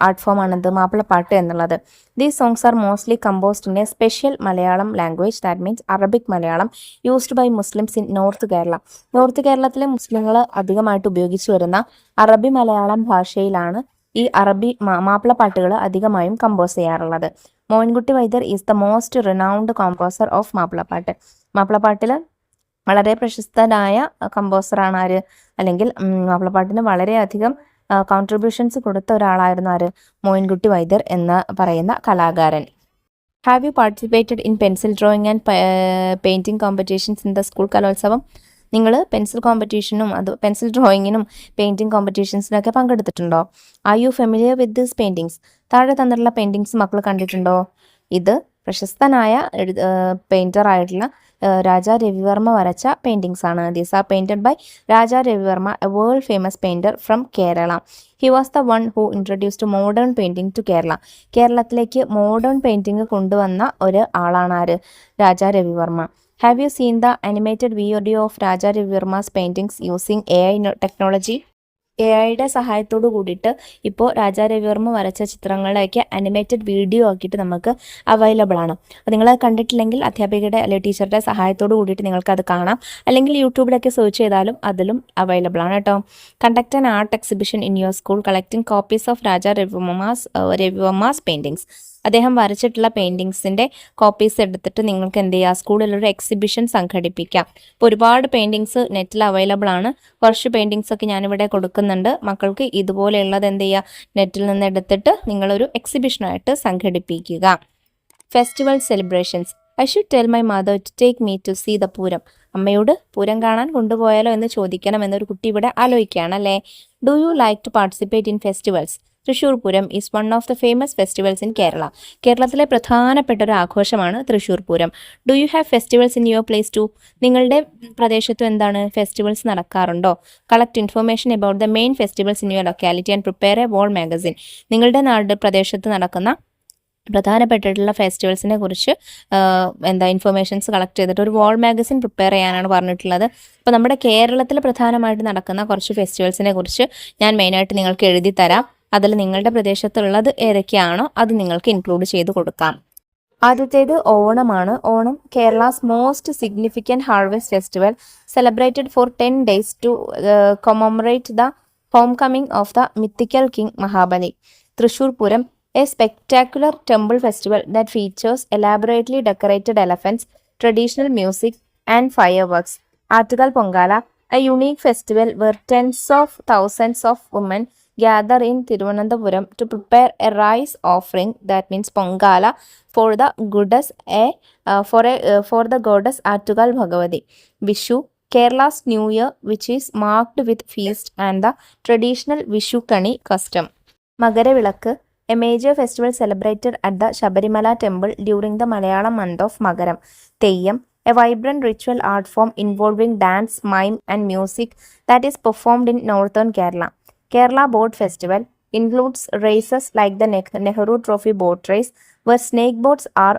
ആർട്ട് ഫോമാണിത് മാപ്പിളപ്പാട്ട് എന്നുള്ളത്. These songs are mostly composed in a special Malayalam language, that means Arabic Malayalam, used by Muslims in north Kerala. North കേരളത്തിലെ മുസ്ലിങ്ങൾ അധികമായിട്ട് ഉപയോഗിച്ചു വരുന്ന അറബി മലയാളം ഭാഷയിലാണ് ഈ മാപ്പിളപ്പാട്ടുകൾ അധികമായും കമ്പോസ് ചെയ്യാറുള്ളത്. Moyinkutty Vaidyar is the most renowned composer of Mappilappattu. മാപ്പിളപ്പാട്ടിൽ വളരെ പ്രശസ്തനായ കമ്പോസറാണ് ആര്, അല്ലെങ്കിൽ മാപ്പിളപ്പാട്ടിന് വളരെയധികം കോൺട്രിബ്യൂഷൻസ് കൊടുത്ത ഒരാളായിരുന്നു ആര്, മോയിൻകുട്ടി വൈദ്യർ എന്ന് പറയുന്ന കലാകാരൻ. Have you participated in pencil drawing and painting competitions in the school Kalolsavam? നിങ്ങൾ പെൻസിൽ കോമ്പറ്റീഷനും പെൻസിൽ ഡ്രോയിങ്ങിനും പെയിൻറ്റിംഗ് കോമ്പറ്റീഷൻസിനൊക്കെ പങ്കെടുത്തിട്ടുണ്ടോ? Are you familiar with this paintings? താഴെ തന്നിട്ടുള്ള പെയിൻറ്റിങ്സ് മക്കൾ കണ്ടിട്ടുണ്ടോ? ഇത് പ്രശസ്തനായ പെയിൻറ്റർ ആയിട്ടുള്ള രാജാ രവിവർമ്മ വരച്ച പെയിൻറ്റിങ്സ് ആണ്. These are painted by Raja Ravi Varma, a world famous painter from Kerala. He was the one who introduced modern painting to Kerala. കേരളത്തിലേക്ക് മോഡേൺ പെയിൻറ്റിംഗ് കൊണ്ടുവന്ന ഒരു ആളാണ് ആര്, Raja Ravi Varma. Have you seen the animated video of Raja Ravi Varma's paintings using AI technology? AI സഹായത്തോട് കൂടിയിട്ട് ഇപ്പോൾ രാജാ രവിവർമ്മ വരച്ച ചിത്രങ്ങളെയൊക്കെ animated video ആക്കിയിട്ട് നമുക്ക് അവൈലബിൾ ആണ്. അപ്പോൾ നിങ്ങൾ കണ്ടിട്ടില്ലെങ്കിൽ അധ്യാപികയുടെ അല്ലെങ്കിൽ ടീച്ചറുടെ സഹായത്തോട് കൂടിയിട്ട് നിങ്ങൾക്കത് കാണാം. അല്ലെങ്കിൽ യൂട്യൂബിലൊക്കെ സെർച്ച് ചെയ്താലും അതിലും അവൈലബിൾ ആണ് കേട്ടോ. Conduct an art exhibition in your school collecting copies of Raja Ravi Varma's paintings. അദ്ദേഹം വരച്ചിട്ടുള്ള പെയിൻറ്റിങ്സിൻ്റെ കോപ്പീസ് എടുത്തിട്ട് നിങ്ങൾക്ക് എന്ത് ചെയ്യുക, സ്കൂളിലൊരു എക്സിബിഷൻ സംഘടിപ്പിക്കാം. ഇപ്പോൾ ഒരുപാട് പെയിൻറ്റിങ്സ് നെറ്റിൽ അവൈലബിൾ ആണ്. കുറച്ച് പെയിൻറ്റിങ്സ് ഒക്കെ ഞാനിവിടെ കൊടുക്കുന്നുണ്ട്. മക്കൾക്ക് ഇതുപോലെയുള്ളത് എന്ത് ചെയ്യുക, നെറ്റിൽ നിന്ന് എടുത്തിട്ട് നിങ്ങളൊരു എക്സിബിഷനായിട്ട് സംഘടിപ്പിക്കുക. Festival celebrations. I should tell my mother to take me to see the Pooram. അമ്മയോട് പൂരം കാണാൻ കൊണ്ടുപോയാലോ എന്ന് ചോദിക്കണം എന്നൊരു കുട്ടി ഇവിടെ ആലോചിക്കുകയാണ് അല്ലേ. Do you like to participate in festivals? Thrissur Pooram is one of the famous festivals in Kerala. കേരളത്തിലെ പ്രധാനപ്പെട്ട ഒരു ആഘോഷമാണ് Thrissur Pooram. Do you have festivals in your place too? നിങ്ങളുടെ പ്രദേശത്തും എന്താണ് ഫെസ്റ്റിവൽസ് നടക്കാറുണ്ടോ? Collect information about the main festivals in your locality and prepare a wall magazine. നിങ്ങളുടെ പ്രദേശത്ത് നടക്കുന്ന പ്രധാനപ്പെട്ടിട്ടുള്ള ഫെസ്റ്റിവൽസിനെ കുറിച്ച് ഇൻഫർമേഷൻസ് കളക്ട് ചെയ്തിട്ട് ഒരു വാൾ മാഗസിൻ പ്രിപ്പയർ ചെയ്യാനാണ് പറഞ്ഞിട്ടുള്ളത്. അപ്പോൾ നമ്മുടെ കേരളത്തിൽ പ്രധാനമായിട്ട് നടക്കുന്ന കുറച്ച് ഫെസ്റ്റിവൽസിനെ കുറിച്ച് ഞാൻ മെയിനായിട്ട് നിങ്ങൾക്ക് എഴുതി തരാം. അതിൽ നിങ്ങളുടെ പ്രദേശത്തുള്ളത് ഏതൊക്കെയാണോ അത് നിങ്ങൾക്ക് ഇൻക്ലൂഡ് ചെയ്ത് കൊടുക്കാം. ആദ്യത്തേത് ഓണമാണ്. Onam Kerala's most significant harvest festival celebrated for 10 days to commemorate the home coming of the mythical king Mahabali. Thrissur Pooram a spectacular temple festival that features elaborately decorated elephants, traditional music, and fireworks. Aattukal Pongala, a unique festival where tens of thousands of women gather in Thiruvananthapuram to prepare a rice offering, that means Pongala, for the goddess for the goddess Aattukal Bhagavati. Vishu, Kerala's New Year, which is marked with feast and the traditional Vishu Kani custom. Magaravilakku, a major festival celebrated at the Shabarimala temple during the Malayalam month of Magaram. Theyyam, a vibrant ritual art form involving dance, mime and music that is performed in northern Kerala. Kerala Boat Festival includes races like the Nehru Trophy boat race, where snake boats are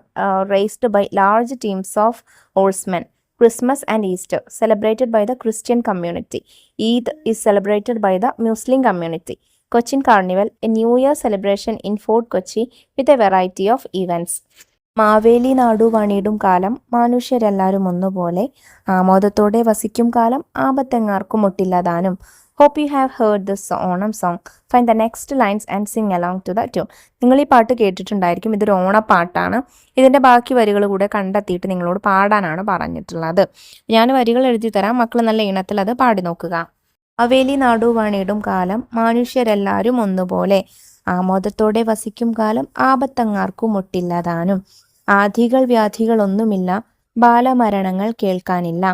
raced by large teams of oarsmen. Christmas and Easter, celebrated by the Christian community. Eid is celebrated by the Muslim community. Cochin Carnival, a New Year celebration in Fort Kochi with a variety of events. Maveli നാടു പണിയിടും കാലം മനുഷ്യരെല്ലാവരും ഒന്നുപോലെ, ആമോദത്തോടെ വസിക്കും കാലം ആപത്തെങ്ങാർക്കും ഒട്ടില്ലതാനും. Hope you have heard this Onam song. Find the next lines and sing along to the tune. നിങ്ങൾ ഈ പാട്ട് കേട്ടിട്ടുണ്ടായിരിക്കും. ഇതൊരു ഓണപ്പാട്ടാണ്. ഇതിൻ്റെ ബാക്കി വരികൾ കൂടെ കണ്ടെത്തിയിട്ട് നിങ്ങളോട് പാടാനാണ് പറഞ്ഞിട്ടുള്ളത്. ഞാൻ വരികൾ എഴുതി തരാം, മക്കൾ നല്ല ഈണത്തിൽ അത് പാടി നോക്കുക. മാവേലി നാടു പണിയിടും കാലം മനുഷ്യരെല്ലാവരും ഒന്നുപോലെ, ആമോദത്തോടെ വസിക്കും കാലം ആപത്തങ്ങാർക്കും ഒട്ടില്ലതാനും. ആധികൾ വ്യാധികളൊന്നുമില്ല, ബാലമരണങ്ങൾ കേൾക്കാനില്ല,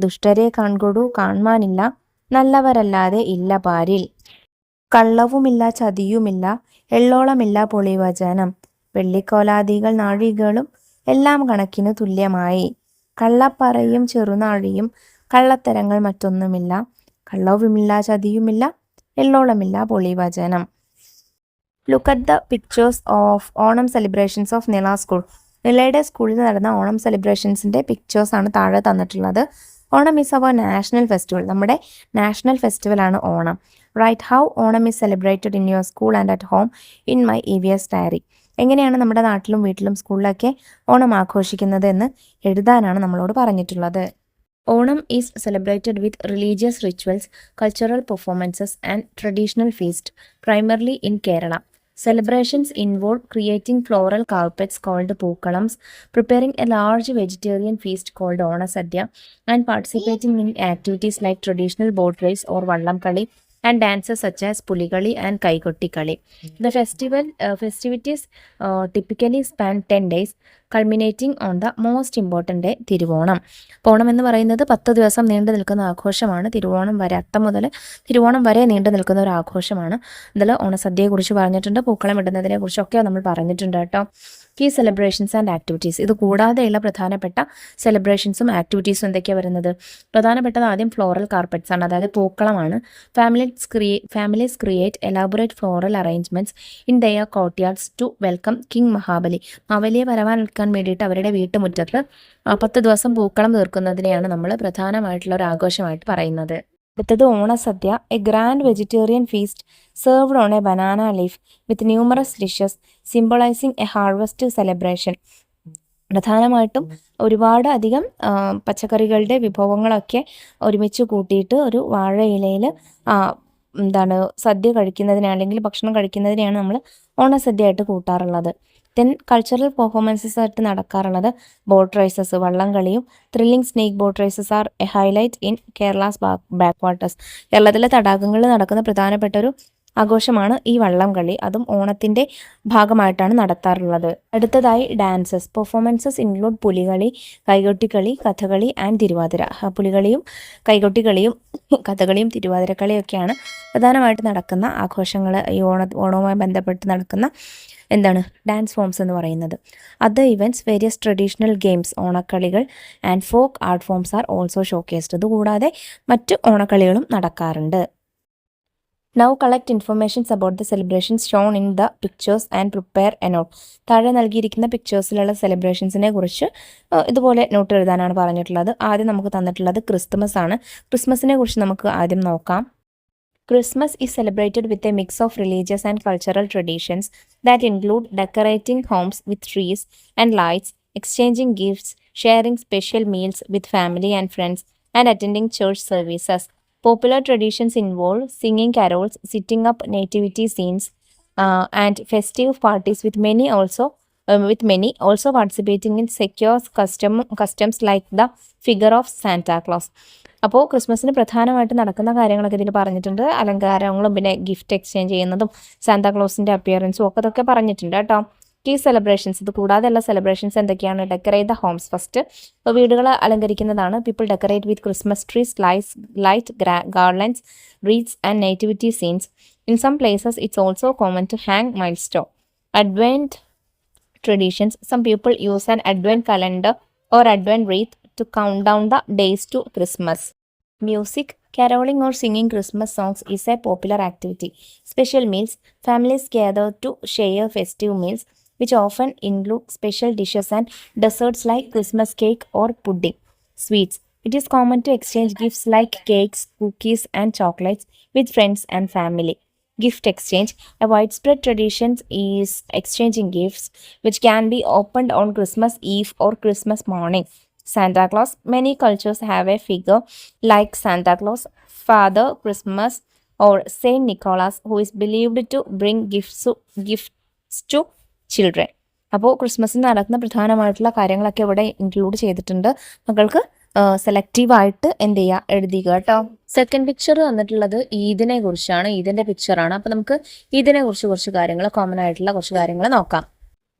ദുഷ്ടരെ കൺകൊടു കാൺമാനില്ല, നല്ലവരല്ലാതെ ഇല്ല പാരിൽ. കള്ളവുമില്ല ചതിയുമില്ല, എള്ളോളമില്ല പൊളിവചനം, വെള്ളിക്കോലാദികൾ നാഴികളും എല്ലാം കണക്കിന് തുല്യമായി. കള്ളപ്പറയും ചെറുനാഴിയും കള്ളത്തരങ്ങൾ മറ്റൊന്നുമില്ല, കള്ളവുമില്ല ചതിയുമില്ല, എള്ളോളമില്ല പൊളിവചനം. Look at the pictures of Onam celebrations of Nila school. നിലയുടെ സ്കൂളിൽ നടന്ന ഓണം സെലിബ്രേഷൻസിൻ്റെ പിക്ചേഴ്സാണ് താഴെ തന്നിട്ടുള്ളത്. Onam is our national festival. നമ്മുടെ നാഷണൽ ഫെസ്റ്റിവലാണ് Onam. Write how Onam is celebrated in your school and at home in my EVS diary. എങ്ങനെയാണ് നമ്മുടെ നാട്ടിലും വീട്ടിലും സ്കൂളിലൊക്കെ ഓണം ആഘോഷിക്കുന്നത് എന്ന് എഴുതാനാണ് നമ്മളോട് പറഞ്ഞിട്ടുള്ളത്. Onam is celebrated with religious rituals, cultural performances and traditional feast, primarily in Kerala. Celebrations involve creating floral carpets called Pookalams, preparing a large vegetarian feast called Onasadya, and participating in activities like traditional boat race or Vallam Kali and dances such as Pulikali and Kaikotti Kali. The festivities typically span 10 days, culminating on the most important day, Thiruvonam. Onam എന്ന് പറയുന്നത് 10 ദിവസം നീണ്ടു നിൽക്കുന്ന ആഘോഷമാണ്. തിരുവോണം വരെ, അത്തം മുതൽ തിരുവോണം വരെ നീണ്ടു നിൽക്കുന്ന ഒരു ആഘോഷമാണ്. ഇതിൽ ഓണസദ്യയെക്കുറിച്ച് പറഞ്ഞിട്ടുണ്ട്, പൂക്കളം ഇടുന്നതിനെ കുറിച്ചൊക്കെ നമ്മൾ പറഞ്ഞിട്ടുണ്ട് കേട്ടോ. Key celebrations and activities. ഇത് കൂടാതെയുള്ള പ്രധാനപ്പെട്ട സെലിബ്രേഷൻസും ആക്ടിവിറ്റീസും എന്തൊക്കെയാണ് വരുന്നത്? പ്രധാനപ്പെട്ടത് ആദ്യം ഫ്ലോറൽ കാർപ്പറ്റ്സ് ആണ്, അതായത് പൂക്കളമാണ്. Families create elaborate floral arrangements in their courtyards to welcome king Mahabali. മഹാബലിയെ വരവാനെടുക്കാൻ വേണ്ടിയിട്ട് അവരുടെ വീട്ടുമുറ്റത്ത് 10 ദിവസം പൂക്കളം തീർക്കുന്നതിനെയാണ് നമ്മൾ പ്രധാനമായിട്ടുള്ള ഒരു ആഘോഷമായിട്ട് പറയുന്നത്. അടുത്തത് Onasadya, a grand vegetarian feast served on a banana leaf with numerous dishes symbolizing a harvest celebration. പ്രധാനമായിട്ടും ഒരുപാട് അധികം പച്ചക്കറികളുടെ വിഭവങ്ങളൊക്കെ ഒരുമിച്ച് കൂട്ടിയിട്ട് ഒരു വാഴയിലയിൽ സദ്യ കഴിക്കുന്നതിനെ അല്ലെങ്കിൽ ഭക്ഷണം കഴിക്കുന്നതിനെയാണ് നമ്മൾ ഓണസദ്യ ആയിട്ട് കൂട്ടാറുള്ളത്. ദെൻ കൾച്ചറൽ പെർഫോമൻസസ് ആയിട്ട് നടക്കാറുള്ളത് ബോട്ട് റൈസസ്, വള്ളംകളിയും thrilling snake boat races are a highlight in Kerala's back waters. കേരളത്തിലെ തടാകങ്ങളിൽ നടക്കുന്ന പ്രധാനപ്പെട്ട ഒരു ആഘോഷമാണ് ഈ വള്ളംകളി. അതും ഓണത്തിൻ്റെ ഭാഗമായിട്ടാണ് നടത്താറുള്ളത്. അടുത്തതായി dances performances include Pulikali, Kaikottikali, Kathakali and Thiruvathira. പുലികളിയും കൈകൊട്ടിക്കളിയും കഥകളിയും തിരുവാതിരക്കളിയൊക്കെയാണ് പ്രധാനമായിട്ട് നടക്കുന്ന ആഘോഷങ്ങൾ, ഈ ഓണവുമായി ബന്ധപ്പെട്ട് നടക്കുന്ന ഡാൻസ് ഫോംസ് എന്ന് പറയുന്നത്. Other events, various traditional games, ഓണക്കളികൾ and folk art forms are also showcased. ഇതുകൂടാതെ മറ്റ് ഓണക്കളികളും നടക്കാറുണ്ട്. Now collect informations about the celebrations shown in the pictures and prepare a note. താഴെ നൽകിയിരിക്കുന്ന പിക്ചേഴ്സിലുള്ള സെലിബ്രേഷൻസിനെ കുറിച്ച് ഇതുപോലെ നോട്ട് എഴുതാനാണ് പറഞ്ഞിട്ടുള്ളത്. ആദ്യം നമുക്ക് തന്നിട്ടുള്ളത് ക്രിസ്മസ് ആണ്. ക്രിസ്മസിനെ കുറിച്ച് നമുക്ക് ആദ്യം നോക്കാം. Christmas is celebrated with a mix of religious and cultural traditions that include decorating homes with trees and lights, exchanging gifts, sharing special meals with family and friends, and attending church services. Popular traditions involve singing carols, setting up nativity scenes, and festive parties, with many also participating in secure customs like the figure of Santa Claus. അപ്പോൾ ക്രിസ്മസിന് പ്രധാനമായിട്ട് നടക്കുന്ന കാര്യങ്ങളൊക്കെ ഇതിൽ പറഞ്ഞിട്ടുണ്ട്. അലങ്കാരങ്ങളും പിന്നെ gift exchange ചെയ്യുന്നതും സാന്താക്ലോസിൻ്റെ അപ്പിയറൻസും ഒക്കെ ഇതൊക്കെ പറഞ്ഞിട്ടുണ്ട് കേട്ടോ. കീ സെലിബ്രേഷൻസ്, ഇത് കൂടാതെയുള്ള സെലിബ്രേഷൻസ് എന്തൊക്കെയാണ്? ഡെക്കറേറ്റ് ദ ഹോംസ്, ഫസ്റ്റ് വീടുകൾ അലങ്കരിക്കുന്നതാണ്. People decorate with Christmas trees, light garlands, wreaths and nativity scenes. In some places it's also common to hang milestone. Advent traditions, some people use an advent calendar or advent wreath to count down the days to Christmas. Music, caroling or singing Christmas songs is a popular activity. Special meals, families gather to share festive meals, which often include special dishes and desserts like Christmas cake or pudding. Sweets, it is common to exchange gifts like cakes, cookies and chocolates with friends and family. Gift exchange, a widespread tradition is exchanging gifts which can be opened on Christmas Eve or Christmas morning. Santa Claus, many cultures have a figure like Santa Claus, Father Christmas or Saint Nicholas, who is believed to bring gifts to children. അപ്പോൾ ക്രിസ്മസിന് നടക്കുന്ന പ്രധാനമായിട്ടുള്ള കാര്യങ്ങളൊക്കെ ഇവിടെ include ചെയ്തിട്ടുണ്ട്. മക്കൾക്ക് സെലക്റ്റീവായിട്ട് എഴുതിക്കുക കേട്ടോ. Second picture തന്നിട്ടുള്ളത് ഈദിനെ കുറിച്ചാണ്. ഈദിന്റെ പിക്ചറാണ്. അപ്പോൾ നമുക്ക് ഈദിനെ കുറിച്ച് കുറച്ച് കാര്യങ്ങൾ, കോമൺ ആയിട്ടുള്ള കുറച്ച് കാര്യങ്ങൾ നോക്കാം.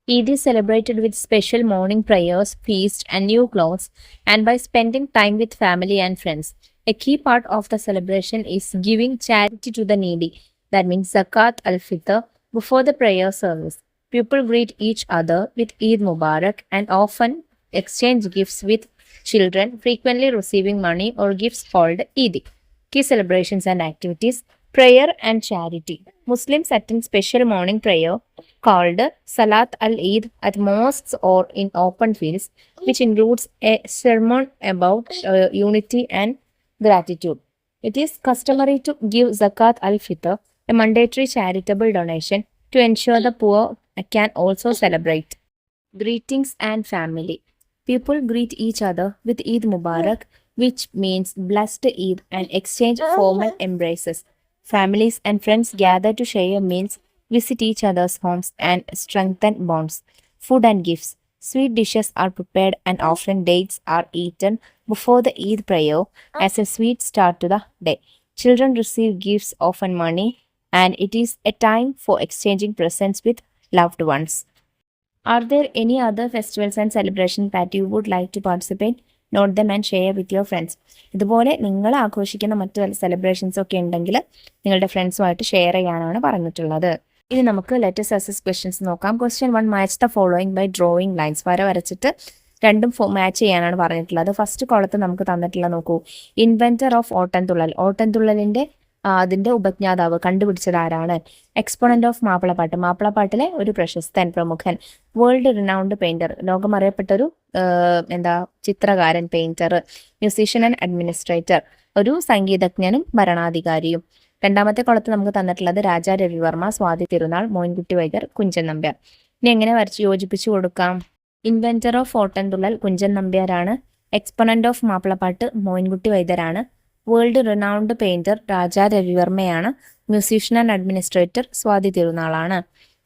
Eid is celebrated with special morning prayers, feast and new clothes, and by spending time with family and friends. A key part of the celebration is giving charity to the needy. That means Zakat al-Fitr before the prayer service. People greet each other with Eid Mubarak and often exchange gifts with children, frequently receiving money or gifts called Eid. Key celebrations and activities: prayer and charity. Muslims attend special morning prayer called Salat al-Eid at mosques or in open fields, which includes a sermon about unity and gratitude. It is customary to give Zakat al-Fitr, a mandatory charitable donation, to ensure the poor can also celebrate. Greetings and family. People greet each other with Eid Mubarak, which means blessed Eid, and exchange formal embraces. Families and friends gather to share meals, visit each other's homes, and strengthen bonds. Food and gifts. Sweet dishes are prepared and often dates are eaten before the Eid prayer as a sweet start to the day. Children receive gifts, often money, and it is a time for exchanging presents with loved ones. Are there any other festivals and celebrations that you would like to participate? Note them and share with your friends. ഇതുപോലെ നിങ്ങൾ ആഘോഷിക്കുന്ന മറ്റു celebrations ഒക്കെ ഉണ്ടെങ്കിൽ നിങ്ങളുടെ ഫ്രണ്ട്സുമായിട്ട് share ചെയ്യാനാണ് പറഞ്ഞിട്ടുള്ളത്. ഇനി നമുക്ക് ലെറ്റസ് അസസ് ക്വസ്റ്റ്യൻസ് നോക്കാം. Question 1, match the following by drawing lines. വരച്ചിട്ട് രണ്ടും മാച്ച് ചെയ്യാനാണ് പറഞ്ഞിട്ടുള്ളത്. ഫസ്റ്റ് കോളത്ത് നമുക്ക് തന്നിട്ടുള്ള നോക്കൂ, ഇൻവെന്റർ ഓഫ് ഓട്ടൻതുള്ളൽ. ഓട്ടൻതുള്ളലിന്റെ അതിന്റെ ഉപജ്ഞാതാവ്, കണ്ടുപിടിച്ചത് ആരാണ്? എക്സ്പോണന്റ് ഓഫ് മാപ്പിളപ്പാട്ട്. മാപ്പിളപ്പാട്ടിലെ ഒരു പ്രശസ്തൻ, പ്രമുഖൻ. വേൾഡ് റിനൗണ്ട് പെയിന്റർ, ലോകമറിയപ്പെട്ടൊരു ചിത്രകാരൻ, പെയിന്റർ. മ്യൂസീഷ്യൻ ആൻഡ് അഡ്മിനിസ്ട്രേറ്റർ, ഒരു സംഗീതജ്ഞനും ഭരണാധികാരിയും. രണ്ടാമത്തെ കുളത്ത് നമുക്ക് തന്നിട്ടുള്ളത് രാജാ രവിവർമ്മ, സ്വാതി തിരുനാൾ, മോയിൻകുട്ടി വൈദ്യർ, കുഞ്ചൻ നമ്പ്യാർ. ഇനി എങ്ങനെ വരച്ച് യോജിപ്പിച്ചു കൊടുക്കാം? ഇൻവെന്റർ ഓഫ് ഓട്ടൻതുള്ളൽ കുഞ്ചൻ നമ്പ്യാരാണ്. എക്സ്പൊണന്റ് ഓഫ് മാപ്പിളപ്പാട്ട് മോയിൻകുട്ടി വൈദ്യരാണ്. വേൾഡ് റിനൗണ്ട് പെയിന്റർ രാജാ രവിവർമ്മയാണ്. മ്യൂസീഷ്യൻ ആൻഡ് അഡ്മിനിസ്ട്രേറ്റർ സ്വാതി തിരുനാളാണ്.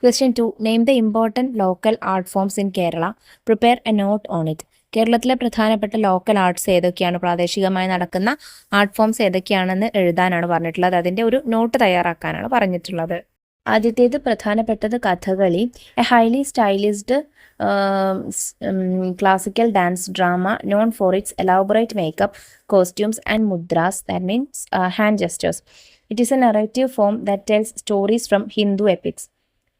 Question 2. Name the important local art forms in Kerala. Prepare a note on it. കേരളത്തിലെ പ്രധാനപ്പെട്ട ലോക്കൽ ആർട്സ് ഏതൊക്കെയാണ്, പ്രാദേശികമായി നടക്കുന്ന ആർട്ട് ഫോംസ് ഏതൊക്കെയാണെന്ന് എഴുതാനാണ് പറഞ്ഞിട്ടുള്ളത്. അതിൻ്റെ ഒരു നോട്ട് തയ്യാറാക്കാനാണ് പറഞ്ഞിട്ടുള്ളത്. ആദ്യത്തേത് പ്രധാനപ്പെട്ടത് Kathakali, a highly stylised classical dance drama known for its elaborate makeup, costumes and mudras, that means hand gestures. It is a narrative form that tells stories from Hindu epics.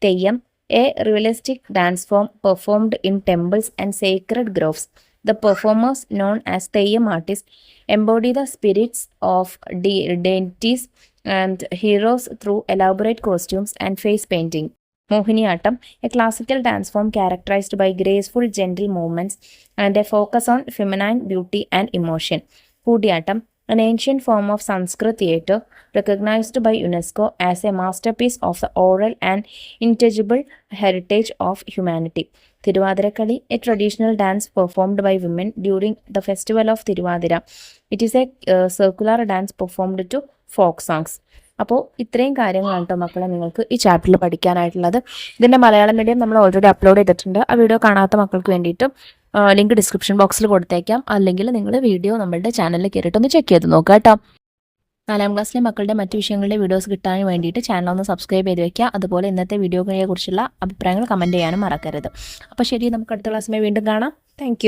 Teyyam, a realistic dance form performed in temples and sacred groves. The performers, known as Teyyam artists, embody the spirits of deities and heroes through elaborate costumes and face painting. Mohiniyattam, a classical dance form characterized by graceful, gentle movements and a focus on feminine beauty and emotion. Kudiyattam, an ancient form of Sanskrit theatre recognized by UNESCO as a masterpiece of the oral and intangible heritage of humanity. Thiruvathirakkali, a traditional dance performed by women during the festival of Thiruvathira. It is a circular dance performed to folk songs. അപ്പോൾ ഇത്രയും കാര്യങ്ങളാണ് കേട്ടോ മക്കളെ നിങ്ങൾക്ക് ഈ ചാപ്റ്ററിൽ പഠിക്കാനായിട്ടുള്ളത്. ഇതിൻ്റെ Malayalam medium നമ്മൾ ഓൾറെഡി അപ്ലോഡ് ചെയ്തിട്ടുണ്ട്. ആ വീഡിയോ കാണാത്ത മക്കൾക്ക് വേണ്ടിയിട്ട് ലിങ്ക് ഡിസ്ക്രിപ്ഷൻ ബോക്സിൽ കൊടുത്തേക്കാം. അല്ലെങ്കിൽ നിങ്ങൾ വീഡിയോ നമ്മളുടെ ചാനലിൽ കയറിയിട്ടൊന്ന് ചെക്ക് ചെയ്ത് നോക്കുക കേട്ടോ. 4ാം ക്ലാസ്സിലെ മക്കളുടെ മറ്റു വിഷയങ്ങളുടെ വീഡിയോസ് കിട്ടാൻ വേണ്ടിയിട്ട് ചാനൽ ഒന്ന് സബ്സ്ക്രൈബ് ചെയ്ത് വെക്കുക. അതുപോലെ ഇന്നത്തെ വീഡിയോയെ കുറിച്ചുള്ള അഭിപ്രായങ്ങൾ കമൻറ്റ് ചെയ്യാനും മറക്കരുത്. അപ്പോൾ ശരി, നമുക്ക് അടുത്ത ക്ലാസ്സിൽ വീണ്ടും കാണാം. താങ്ക്